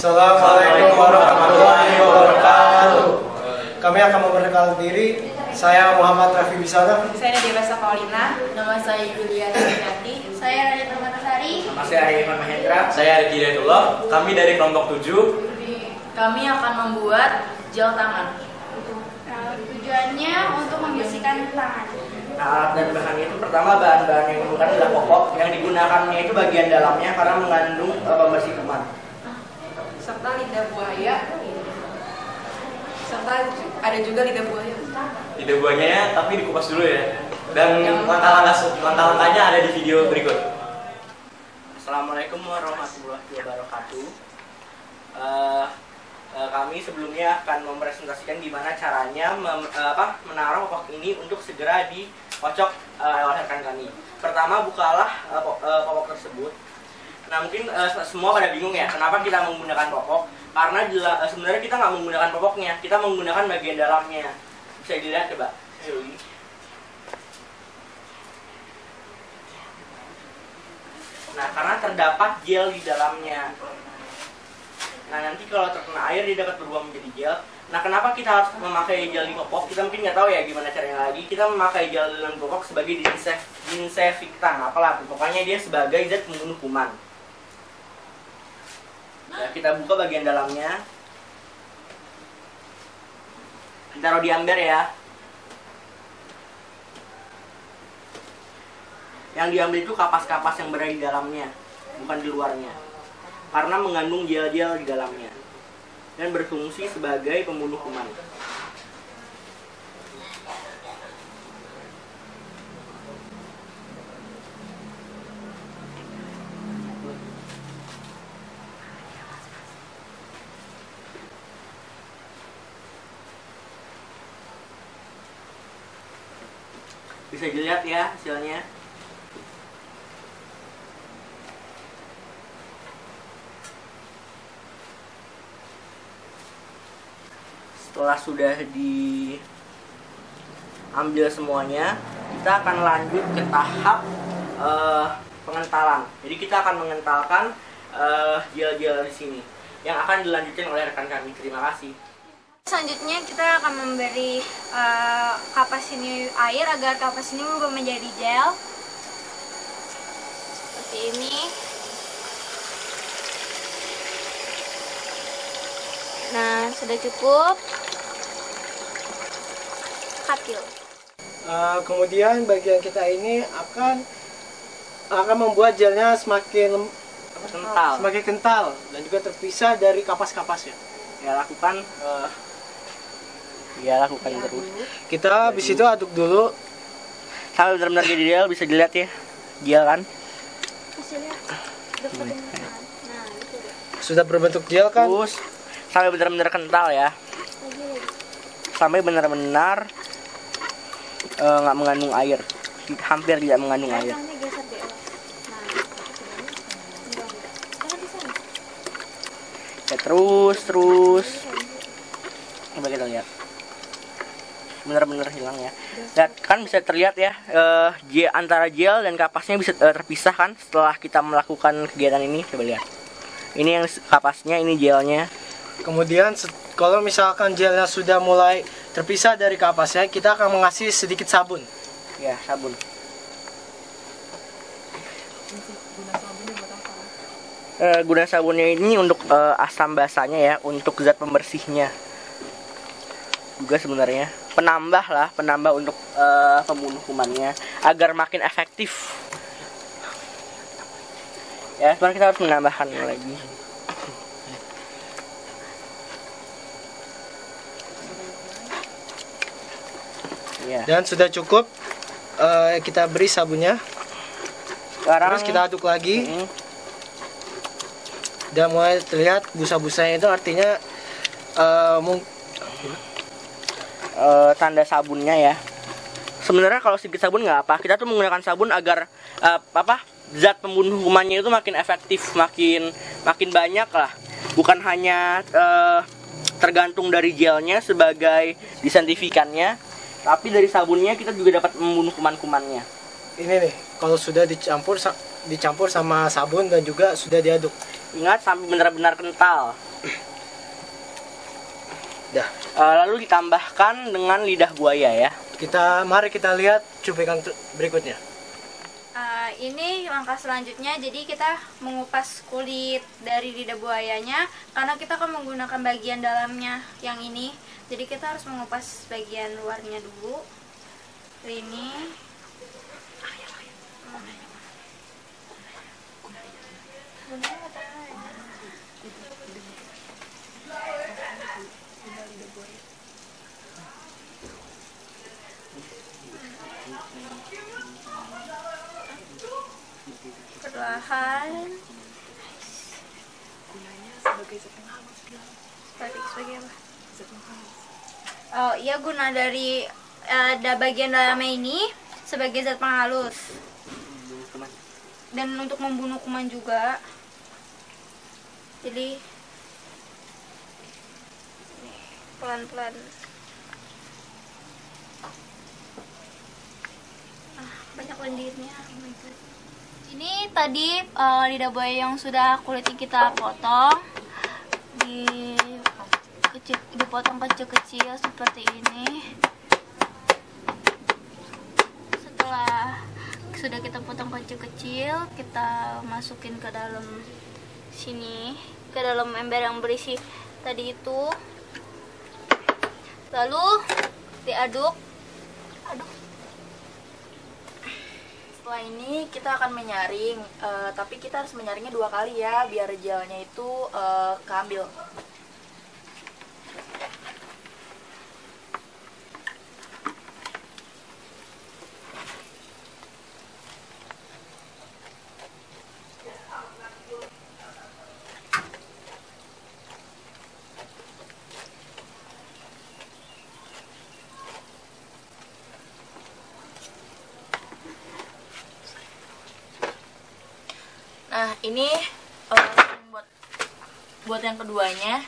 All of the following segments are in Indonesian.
Assalamualaikum warahmatullahi wabarakatuh. Kami akan memperkenalkan diri. Saya Muhammad Rafi Bisara. Saya Nadira Paulina. Nama saya Julia Yati. Saya Radit Permatasari. Nama saya Iman Mahendra. Saya Riki Hidayatullah. Kami dari kelompok 7. Kami akan membuat gel tangan. Tujuannya untuk membersihkan tangan. Nah, alat dan bahan itu pertama bahan-bahan yang digunakan adalah popok. Yang digunakannya itu bagian dalamnya karena mengandung pembersih kuman. Serta lidah buaya. Serta ada juga lidah buaya. Lidah buayanya tapi dikupas dulu ya. Dan langkah-langkahnya ada di video berikut. Assalamualaikum warahmatullahi wabarakatuh. Kami sebelumnya akan mempresentasikan gimana caranya menaruh popok ini untuk segera dikocok oleh rekan kami. Pertama, bukalah popok tersebut. Nah, mungkin semua pada bingung ya, kenapa kita menggunakan popok? Karena sebenarnya kita nggak menggunakan popoknya, kita menggunakan bagian dalamnya. Bisa dilihat coba. Nah, karena terdapat gel di dalamnya. Nah, nanti kalau terkena air dia dapat berubah menjadi gel. Nah, kenapa kita harus memakai gel di popok? Kita mungkin nggak tahu ya gimana caranya lagi. Kita memakai gel dalam popok sebagai disinfektan. Apalah, pokoknya dia sebagai zat pembunuh kuman. Nah, kita buka bagian dalamnya. Taruh di ember ya. Yang diambil itu kapas-kapas yang berada di dalamnya, bukan di luarnya. Karena mengandung gel-gel di dalamnya dan berfungsi sebagai pembunuh kuman. Bisa dilihat ya hasilnya. Setelah sudah diambil semuanya, kita akan lanjut ke tahap pengentalan. Jadi kita akan mengentalkan gel-gel di sini yang akan dilanjutkan oleh rekan kami. Terima kasih. Selanjutnya kita akan memberi kapas ini air agar kapas ini berubah menjadi gel. Seperti ini. Nah, sudah cukup. Kapil. Kemudian bagian kita ini akan membuat gelnya semakin kental dan juga terpisah dari kapas-kapasnya. Ya, lakukan terus. Kita habis itu aduk dulu Sampai benar-benar jadi gel, bisa dilihat ya. Gel kan? Hasilnya sudah berbentuk gel kan? Terus sampai benar-benar kental ya. Sampai benar-benar nggak mengandung air, hampir tidak mengandung air. Ya, terus coba kita lihat, benar-benar hilang ya. Dan kan bisa terlihat ya, antara gel dan kapasnya bisa terpisah kan setelah kita melakukan kegiatan ini. Coba lihat, ini yang kapasnya, ini gelnya. Kemudian kalau misalkan gelnya sudah mulai terpisah dari kapasnya, kita akan mengasih sedikit sabun. Ya, sabun. Guna sabunnya ini untuk asam basahnya ya, untuk zat pembersihnya. Juga sebenarnya penambah untuk pembunuh kumannya agar makin efektif. Ya, sekarang kita harus menambahkan lagi. Ya. Dan sudah cukup, kita beri sabunnya. Sekarang terus kita aduk lagi. Dan mulai terlihat busa-busanya, itu artinya tanda sabunnya ya. Sebenarnya kalau sedikit sabun nggak apa, kita tuh menggunakan sabun agar zat pembunuh kumannya itu makin efektif, makin banyak lah. Bukan hanya tergantung dari gelnya sebagai disinfektannya, tapi dari sabunnya kita juga dapat membunuh kuman-kumannya. Ini nih, kalau sudah dicampur sama sabun dan juga sudah diaduk. Ingat, sampai benar-benar kental. Dah. Lalu ditambahkan dengan lidah buaya ya. Mari kita lihat cuplikan berikutnya. Ini langkah selanjutnya, jadi kita mengupas kulit dari lidah buayanya karena kita akan menggunakan bagian dalamnya yang ini. Jadi kita harus mengupas bagian luarnya dulu. Ini perlahan sebagai apa? Oh iya, guna dari bagian dalamnya ini sebagai zat penghalus dan untuk membunuh kuman juga. Jadi pelan-pelan. Banyak lendirnya. Ini tadi lidah buaya yang sudah kulitnya kita potong, dipotong kecil-kecil seperti ini. Setelah sudah kita potong kecil-kecil, kita masukin ke dalam sini, ke dalam ember yang berisi tadi itu. Lalu diaduk. Setelah ini kita akan menyaring, tapi kita harus menyaringnya 2 kali ya, biar gelnya itu keambil. Nah, ini buat yang keduanya.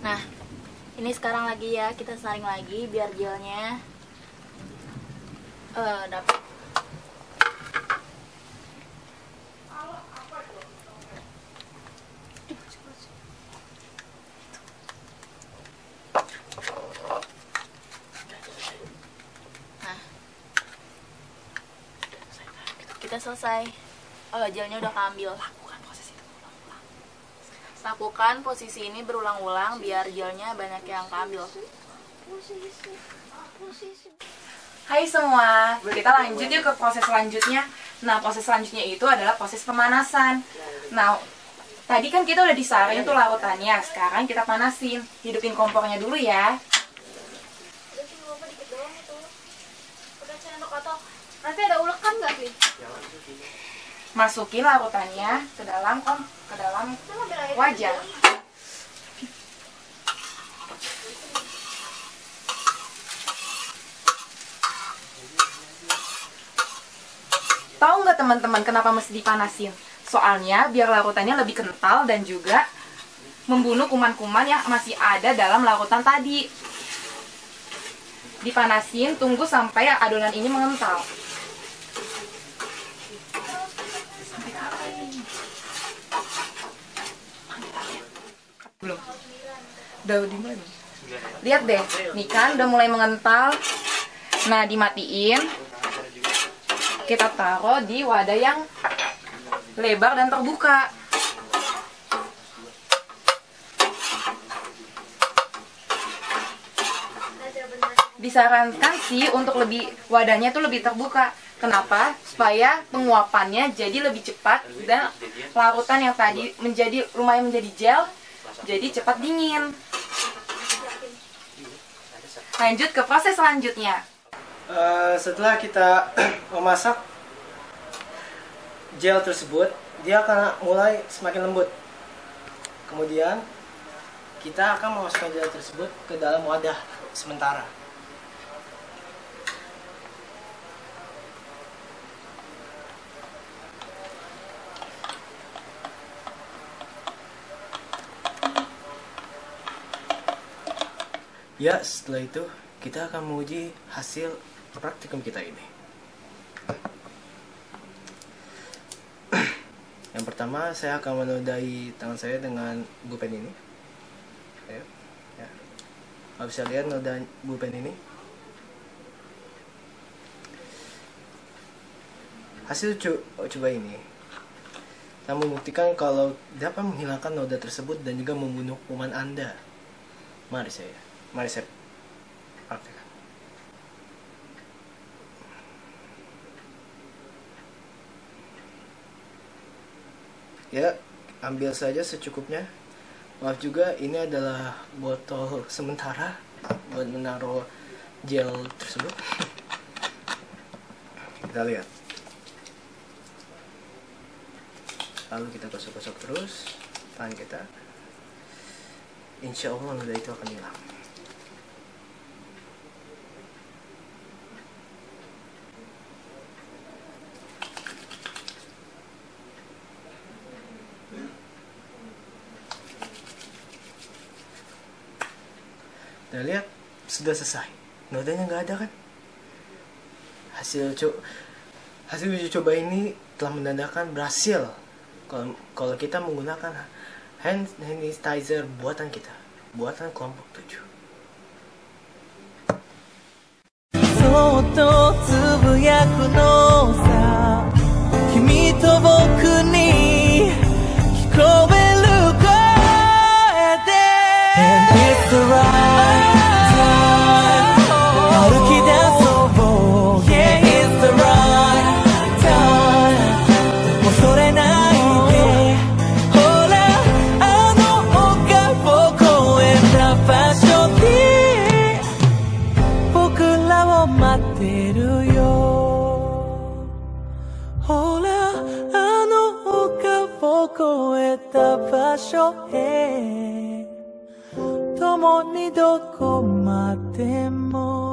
Nah, ini sekarang lagi ya, kita saring lagi biar gelnya dapat. Nah, kita selesai. Gelnya udah keambil. Lakukan posisi ini berulang-ulang biar gelnya banyak yang keambil. Hai semua, kita lanjut yuk ke proses selanjutnya. Nah, proses selanjutnya itu adalah proses pemanasan. Nah, tadi kan kita udah disaring tuh larutannya. Sekarang kita panasin. Hidupin kompornya dulu ya. Nanti ada ulekan nggak sih? Masukin larutannya ke dalam wajan. Tahu nggak teman-teman kenapa mesti dipanasin? Soalnya biar larutannya lebih kental dan juga membunuh kuman-kuman yang masih ada dalam larutan tadi. Dipanasin, tunggu sampai adonan ini mengental. Belum. Udah dimulai belum? Lihat deh, nih kan udah mulai mengental. Nah, dimatiin. Kita taruh di wadah yang lebar dan terbuka. Disarankan sih untuk wadahnya tuh lebih terbuka. Kenapa? Supaya penguapannya jadi lebih cepat dan larutan yang tadi lumayan menjadi gel jadi cepat dingin. Lanjut ke proses selanjutnya. Setelah kita memasak gel tersebut, dia akan mulai semakin lembut. Kemudian kita akan memasukkan data tersebut ke dalam wadah sementara. Ya, setelah itu kita akan menguji hasil praktikum kita ini. Yang pertama, saya akan menodai tangan saya dengan bupen ini. Ayo, ya. Kalau bisa lihat noda bupen ini. Hasil coba ini kita membuktikan kalau dapat menghilangkan noda tersebut dan juga membunuh kuman Anda. Mari saya praktekkan. Ya, ambil saja secukupnya. Maaf juga, ini adalah botol sementara buat menaruh gel tersebut. Kita lihat. Lalu kita gosok-gosok terus tangan kita. Insya Allah noda itu akan hilang. Nah, lihat, sudah selesai. Nodanya nggak ada kan? Hasil uji coba ini telah menandakan berhasil kalau kita menggunakan hand sanitizer buatan kita, buatan kelompok 7. そっとつぶやくのさ君と僕に聞こえる声で And it's the right time 歩き出そう Yeah it's the right time 恐れないでほらあの丘を越えた場所に僕らを待ってるよほらあの丘を越えた場所へ共にどこまでも